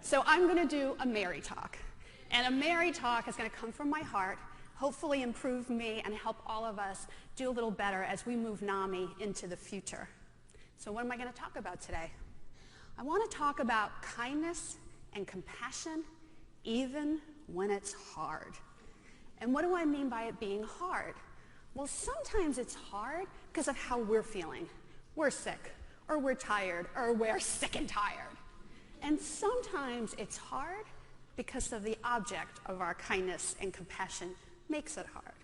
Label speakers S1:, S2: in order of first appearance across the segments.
S1: So I'm going to do a Mary talk. And a Mary talk is going to come from my heart, hopefully improve me and help all of us do a little better as we move NAMI into the future. So what am I going to talk about today? I want to talk about kindness and compassion even when it's hard. And what do I mean by it being hard? Well, sometimes it's hard because of how we're feeling. We're sick, or we're tired, or we're sick and tired. And sometimes it's hard because of the object of our kindness and compassion makes it hard.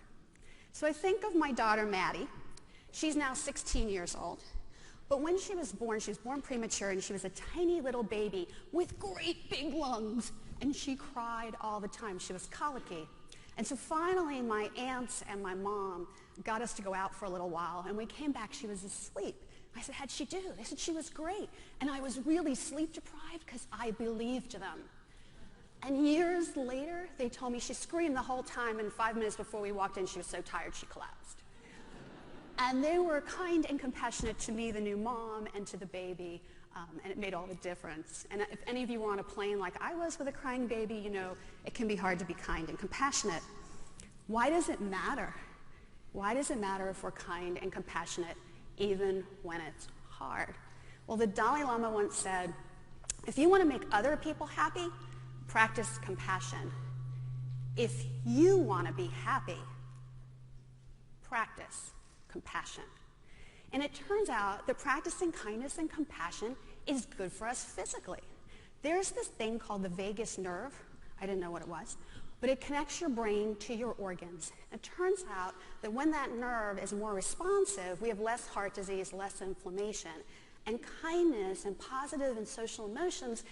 S1: So I think of my daughter, Maddie. She's now 16 years old. But when she was born premature, and she was a tiny little baby with great big lungs, and she cried all the time. She was colicky. And so finally, my aunts and my mom got us to go out for a little while, and we came back, she was asleep. I said, how'd she do? They said she was great. And I was really sleep deprived because I believed them. And years later, they told me she screamed the whole time, and 5 minutes before we walked in, she was so tired she collapsed. And they were kind and compassionate to me, the new mom, and to the baby, and it made all the difference. And if any of you were on a plane like I was with a crying baby, you know it can be hard to be kind and compassionate. Why does it matter? Why does it matter if we're kind and compassionate even when it's hard? Well, the Dalai Lama once said, if you want to make other people happy, practice compassion. If you want to be happy, practice compassion. And it turns out that practicing kindness and compassion is good for us physically. There's this thing called the vagus nerve. I didn't know what it was. But it connects your brain to your organs. It turns out that when that nerve is more responsive, we have less heart disease, less inflammation. And kindness and positive and social emotions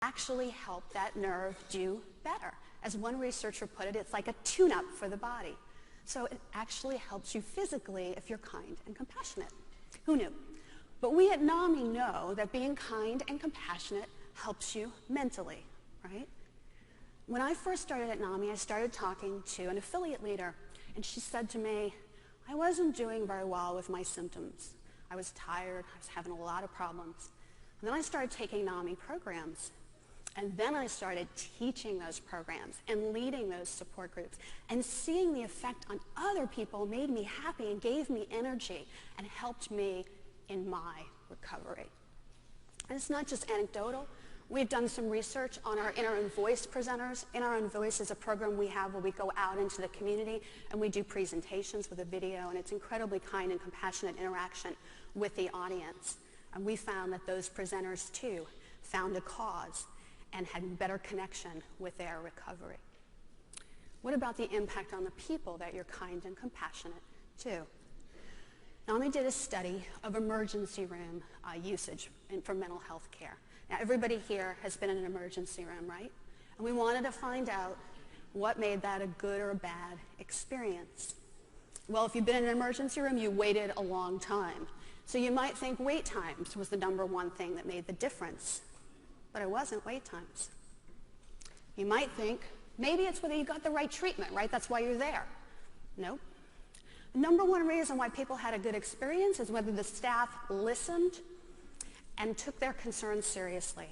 S1: actually help that nerve do better. As one researcher put it, it's like a tune-up for the body. So it actually helps you physically if you're kind and compassionate. Who knew? But we at NAMI know that being kind and compassionate helps you mentally, right? When I first started at NAMI, I started talking to an affiliate leader, and she said to me, I wasn't doing very well with my symptoms. I was tired, I was having a lot of problems. And then I started taking NAMI programs. And then I started teaching those programs and leading those support groups. And seeing the effect on other people made me happy and gave me energy and helped me in my recovery. And it's not just anecdotal. We've done some research on our Inner Own Voice presenters. Inner Own Voice is a program we have where we go out into the community and we do presentations with a video, and it's incredibly kind and compassionate interaction with the audience. And we found that those presenters, too, found a cause and had better connection with their recovery. What about the impact on the people that you're kind and compassionate to? NAMI did a study of emergency room usage for mental health care. Now, everybody here has been in an emergency room, right? And we wanted to find out what made that a good or a bad experience. Well, if you've been in an emergency room, you waited a long time. So you might think wait times was the #1 thing that made the difference. But it wasn't wait times. You might think maybe it's whether you got the right treatment, right? That's why you're there. Nope. The #1 reason why people had a good experience is whether the staff listened and took their concerns seriously,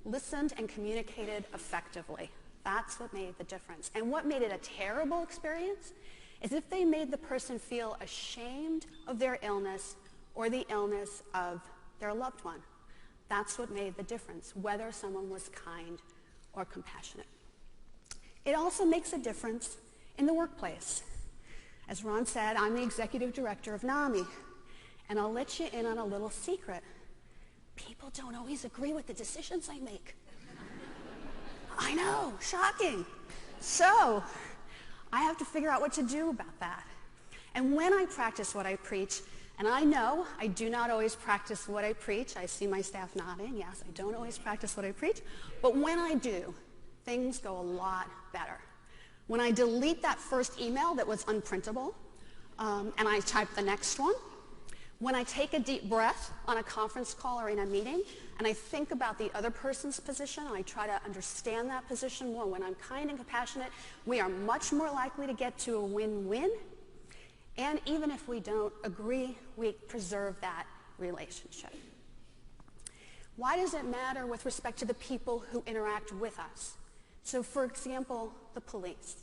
S1: listened and communicated effectively. That's what made the difference. And what made it a terrible experience is if they made the person feel ashamed of their illness or the illness of their loved one. That's what made the difference, whether someone was kind or compassionate. It also makes a difference in the workplace. As Ron said, I'm the executive director of NAMI, and I'll let you in on a little secret. People don't always agree with the decisions I make. I know, shocking. So I have to figure out what to do about that. And when I practice what I preach, and I know I do not always practice what I preach. I see my staff nodding. Yes, I don't always practice what I preach. But when I do, things go a lot better. When I delete that first email that was unprintable, and I type the next one, when I take a deep breath on a conference call or in a meeting, and I think about the other person's position, and I try to understand that position more, when I'm kind and compassionate, we are much more likely to get to a win-win. And even if we don't agree, we preserve that relationship. Why does it matter with respect to the people who interact with us? So for example, the police.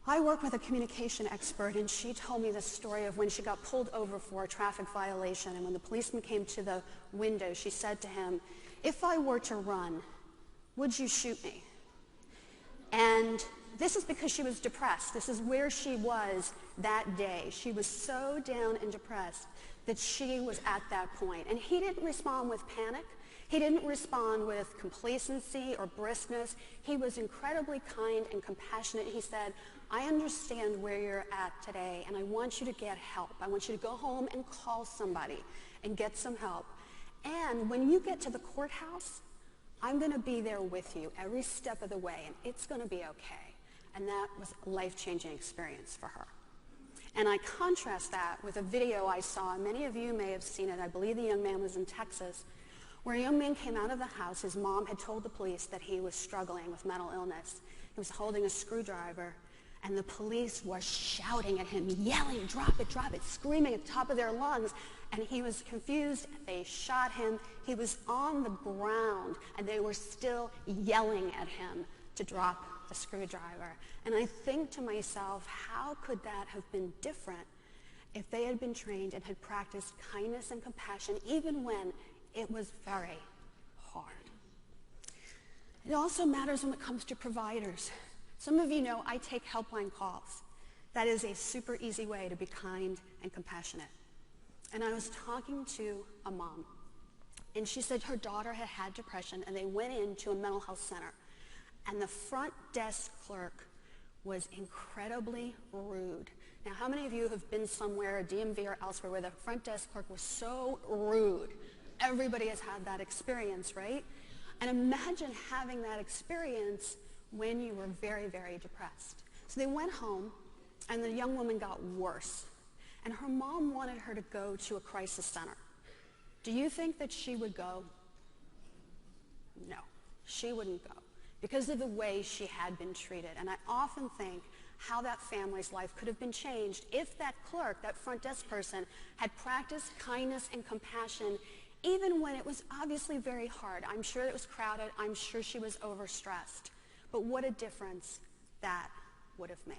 S1: I work with a communication expert, and she told me the story of when she got pulled over for a traffic violation, and when the policeman came to the window, she said to him, "If I were to run, would you shoot me?" And this is because she was depressed. This is where she was that day. She was so down and depressed that she was at that point. And he didn't respond with panic. He didn't respond with complacency or briskness. He was incredibly kind and compassionate. He said, "I understand where you're at today, and I want you to get help. I want you to go home and call somebody and get some help. And when you get to the courthouse, I'm going to be there with you every step of the way, and it's going to be okay." And that was a life-changing experience for her. And I contrast that with a video I saw, and many of you may have seen it. I believe the young man was in Texas, where a young man came out of the house. His mom had told the police that he was struggling with mental illness. He was holding a screwdriver, and the police were shouting at him, yelling, drop it, screaming at the top of their lungs. And he was confused. They shot him. He was on the ground, and they were still yelling at him to drop the screwdriver. And I think to myself, how could that have been different if they had been trained and had practiced kindness and compassion even when it was very hard? It also matters when it comes to providers. Some of you know I take helpline calls. That is a super easy way to be kind and compassionate. And I was talking to a mom, and she said her daughter had had depression, and they went into a mental health center. And the front desk clerk was incredibly rude. Now, how many of you have been somewhere, a DMV or elsewhere, where the front desk clerk was so rude? Everybody has had that experience, right? And imagine having that experience when you were very, very depressed. So they went home, and the young woman got worse. And her mom wanted her to go to a crisis center. Do you think that she would go? No, she wouldn't go, because of the way she had been treated. And I often think how that family's life could have been changed if that clerk, that front desk person, had practiced kindness and compassion even when it was obviously very hard. I'm sure it was crowded. I'm sure she was overstressed. But what a difference that would have made.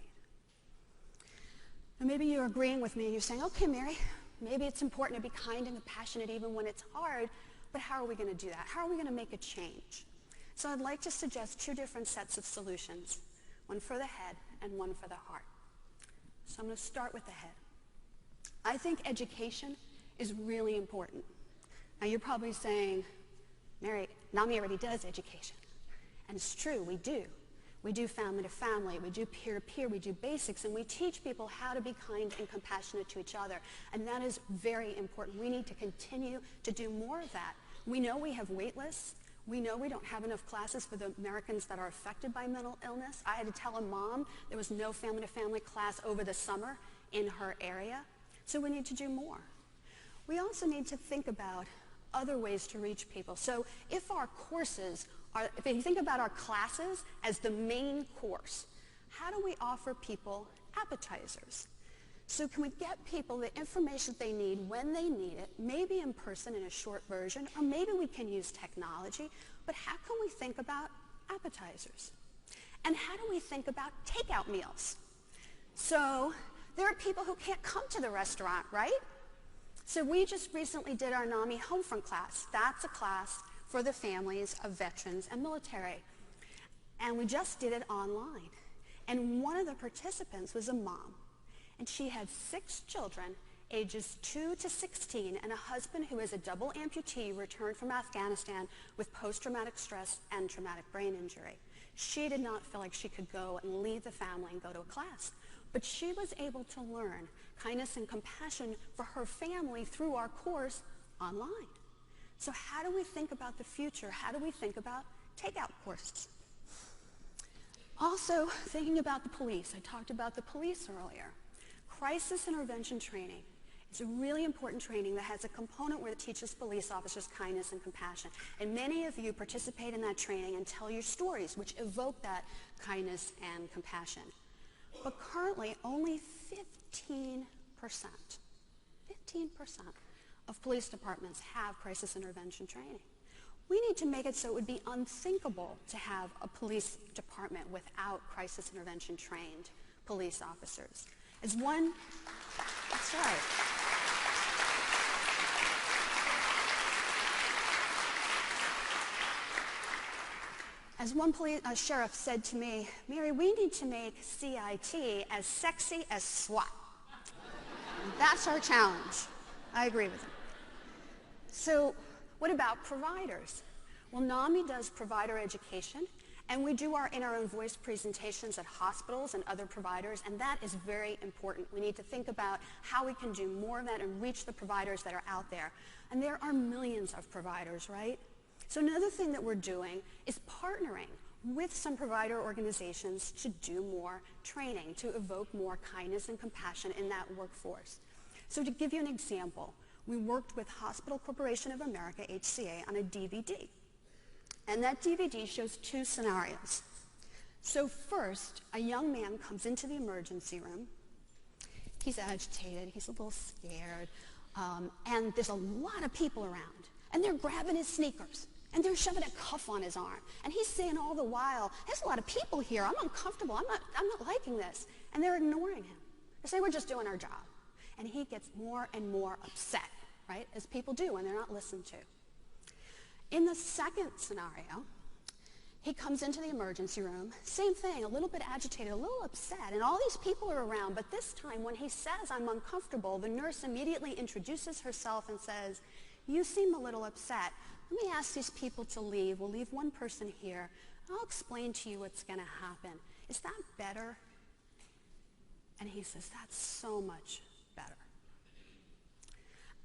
S1: Now maybe you're agreeing with me. You're saying, okay, Mary, maybe it's important to be kind and compassionate even when it's hard, but how are we going to do that? How are we going to make a change? So I'd like to suggest two different sets of solutions, one for the head and one for the heart. So I'm going to start with the head. I think education is really important. Now you're probably saying, Mary, NAMI already does education. And it's true, we do. We do family to family, we do peer to peer, we do basics, and we teach people how to be kind and compassionate to each other. And that is very important. We need to continue to do more of that. We know we have wait lists. We know we don't have enough classes for the Americans that are affected by mental illness. I had to tell a mom there was no family-to-family class over the summer in her area. So we need to do more. We also need to think about other ways to reach people. So if our courses are, if you think about our classes as the main course, how do we offer people appetizers? So can we get people the information they need when they need it, maybe in person in a short version, or maybe we can use technology, but how can we think about appetizers? And how do we think about takeout meals? So there are people who can't come to the restaurant, right? So we just recently did our NAMI Homefront class. That's a class for the families of veterans and military. And we just did it online. And one of the participants was a mom. And she had 6 children, ages 2 to 16, and a husband who is a double amputee returned from Afghanistan with post-traumatic stress and traumatic brain injury. She did not feel like she could go and leave the family and go to a class. But she was able to learn kindness and compassion for her family through our course online. So how do we think about the future? How do we think about takeout courses? Also, thinking about the police. I talked about the police earlier. Crisis intervention training is a really important training that has a component where it teaches police officers kindness and compassion. And many of you participate in that training and tell your stories, which evoke that kindness and compassion. But currently, only 15% of police departments have crisis intervention training. We need to make it so it would be unthinkable to have a police department without crisis intervention trained police officers. That's right. As one sheriff said to me, Mary, we need to make CIT as sexy as SWAT. That's our challenge. I agree with him. So what about providers? Well, NAMI does provider education, and we do our In Our Own Voice presentations at hospitals and other providers, and that is very important. We need to think about how we can do more of that and reach the providers that are out there. And there are millions of providers, right? So another thing that we're doing is partnering with some provider organizations to do more training, to evoke more kindness and compassion in that workforce. So to give you an example, we worked with Hospital Corporation of America, HCA, on a DVD. And that DVD shows two scenarios. So first, a young man comes into the emergency room. He's agitated, he's a little scared, and there's a lot of people around. And they're grabbing his sneakers, and they're shoving a cuff on his arm. And he's saying all the while, there's a lot of people here, I'm uncomfortable, I'm not liking this. And they're ignoring him. They say, we're just doing our job. And he gets more and more upset, right, as people do when they're not listened to. In the second scenario, he comes into the emergency room, same thing, a little bit agitated, a little upset, and all these people are around, but this time when he says, I'm uncomfortable, the nurse immediately introduces herself and says, you seem a little upset. Let me ask these people to leave. We'll leave one person here. I'll explain to you what's going to happen. Is that better? And he says, that's so much better.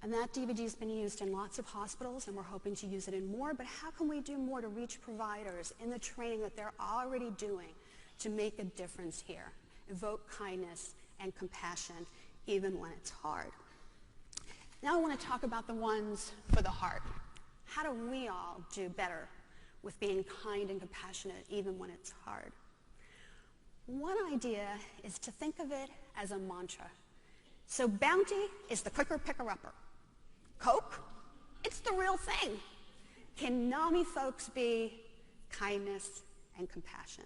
S1: And that DVD has been used in lots of hospitals, and we're hoping to use it in more, but how can we do more to reach providers in the training that they're already doing to make a difference here? Evoke kindness and compassion even when it's hard. Now I want to talk about the ones for the heart. How do we all do better with being kind and compassionate even when it's hard? One idea is to think of it as a mantra. So bounty is the quicker picker-upper. Coke, it's the real thing. Can NAMI folks be kindness and compassion?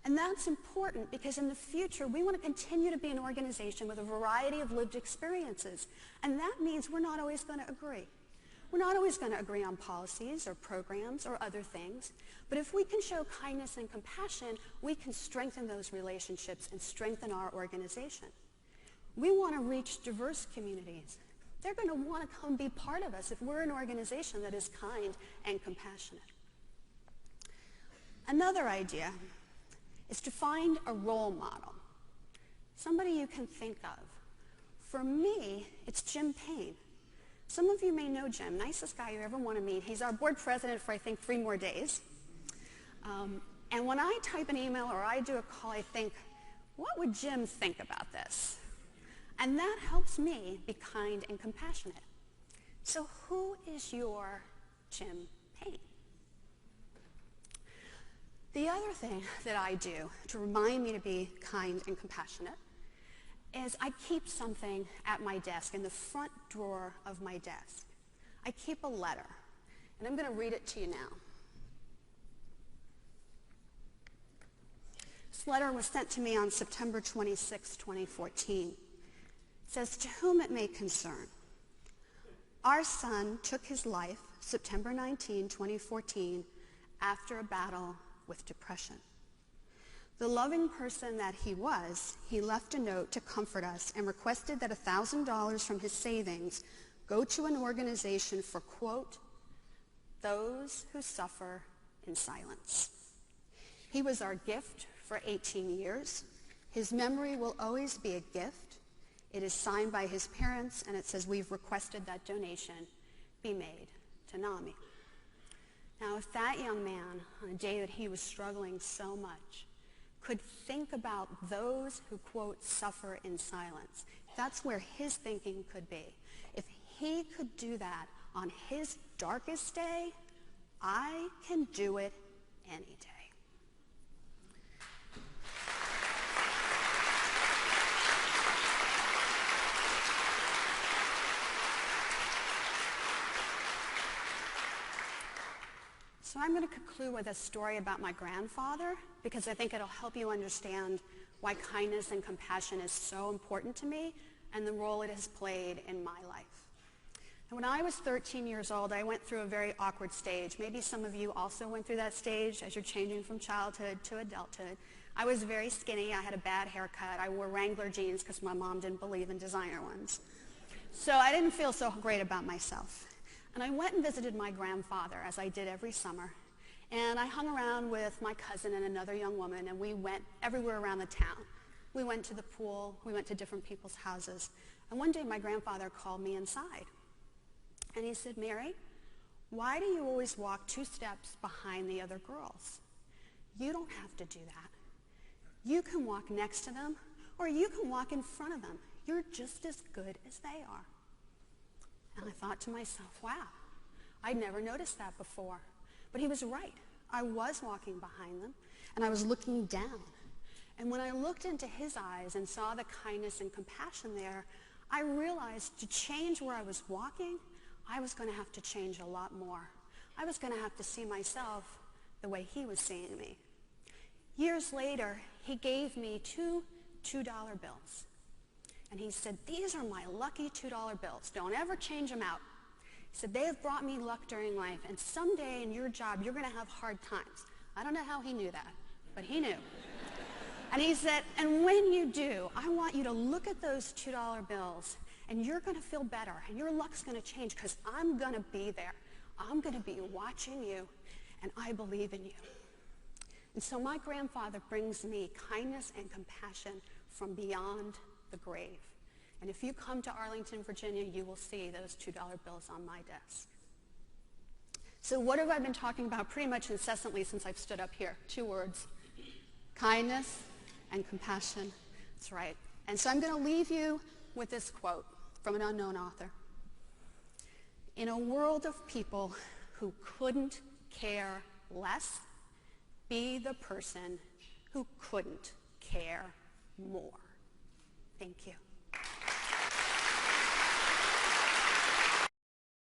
S1: And that's important because in the future, we want to continue to be an organization with a variety of lived experiences. And that means we're not always going to agree. We're not always going to agree on policies or programs or other things. But if we can show kindness and compassion, we can strengthen those relationships and strengthen our organization. We want to reach diverse communities. They're going to want to come be part of us if we're an organization that is kind and compassionate. Another idea is to find a role model, somebody you can think of. For me, it's Jim Payne. Some of you may know Jim, nicest guy you ever want to meet. He's our board president for, I think, 3 more days. And when I type an email or I do a call, I think, what would Jim think about this? And that helps me be kind and compassionate. So who is your Jim Payne? The other thing that I do to remind me to be kind and compassionate is I keep something at my desk, in the front drawer of my desk. I keep a letter, and I'm going to read it to you now. This letter was sent to me on September 26, 2014. It says, to whom it may concern, our son took his life September 19, 2014, after a battle with depression. The loving person that he was, he left a note to comfort us and requested that $1,000 from his savings go to an organization for, quote, those who suffer in silence. He was our gift for 18 years. His memory will always be a gift. It is signed by his parents, and it says we've requested that donation be made to NAMI. Now, if that young man, on a day that he was struggling so much, could think about those who, quote, suffer in silence, that's where his thinking could be. If he could do that on his darkest day, I can do it any day. I'm going to conclude with a story about my grandfather because I think it'll help you understand why kindness and compassion is so important to me and the role it has played in my life. And when I was 13 years old, I went through a very awkward stage. Maybe some of you also went through that stage as you're changing from childhood to adulthood. I was very skinny. I had a bad haircut. I wore Wrangler jeans because my mom didn't believe in designer ones. So I didn't feel so great about myself. And I went and visited my grandfather, as I did every summer. And I hung around with my cousin and another young woman, and we went everywhere around the town. We went to the pool. We went to different people's houses. And one day my grandfather called me inside. And he said, "Mary, why do you always walk 2 steps behind the other girls? You don't have to do that. You can walk next to them, or you can walk in front of them. You're just as good as they are." And I thought to myself, wow, I'd never noticed that before. But he was right. I was walking behind them, and I was looking down. And when I looked into his eyes and saw the kindness and compassion there, I realized to change where I was walking, I was going to have to change a lot more. I was going to have to see myself the way he was seeing me. Years later, he gave me 2 $2 bills. And he said, "These are my lucky $2 bills. Don't ever change them out." He said, "They have brought me luck during life, and someday in your job, you're going to have hard times." I don't know how he knew that, but he knew. And he said, "And when you do, I want you to look at those $2 bills, and you're going to feel better, and your luck's going to change because I'm going to be there. I'm going to be watching you, and I believe in you." And so my grandfather brings me kindness and compassion from beyond the grave. And if you come to Arlington, Virginia, you will see those $2 bills on my desk. So what have I been talking about pretty much incessantly since I've stood up here? 2 words: kindness and compassion. That's right. And so I'm going to leave you with this quote from an unknown author. "In a world of people who couldn't care less, be the person who couldn't care more." Thank you.